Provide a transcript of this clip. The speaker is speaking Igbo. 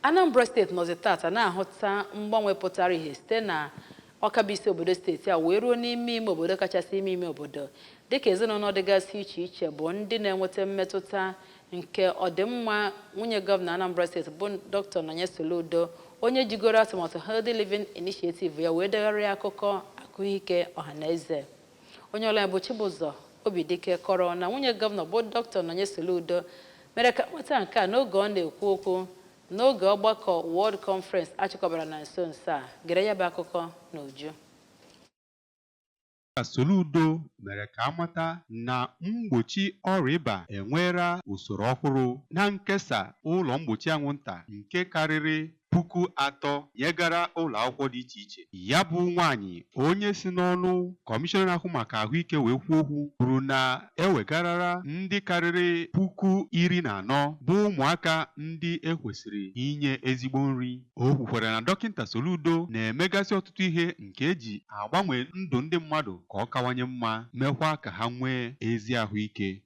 Anambra steeti nọzi tata na-ahụta mgbanwe pụtara ihe site na ọkabisi obodo steeti a wee ruo n'ime ime obodo kachasị ime obodo dịka ezinụlọ dịgasị iche iche bụ ndị na-enweta mmetụta nke ọdịmma nwunye gọvanọ Anambra steeti bụ Dr. Nonye Soludo onye jigoro atụmatụ Healthy Living Initiative ya wee degharịa akụkọ Ahuike Ohaneze. Onye ọla bụ Chibụzọ Obidike kọrọ na nwunye gọvanọ bụ Dr. Nonye Soludo mere ka nweta nke a n'oge ọ na-ekwu okwu n'oge ọgbakọ World Conference achịkọbara na nso nso a. Gere ya bụ akụkọ n'uju. Soludo mere ka amata na mgbochi ọrịa ịba enwera usoro ọhụrụ na nkesa ụlọ mgbochi anwụnta nke karịrị 3,000 nyegara ụlọ akwụkwọ dị iche iche. Ya bụ nwaanyị onye si n'ọnụ kọmishọna na-ahụ maka ahụike wee kwuo okwu kwuru na ewegarara ndị karịrị 14,000 bụ ụmụaka ndị ekwesịrị inye ezigbo nri. O kwukwara na dọkịta Soludo na-emegasị ọtụtụ ihe nke eji agbanwe ndụ ndị mmadụ ka ọ kawanye mma mekwa ka ha nwee ezi ahụike.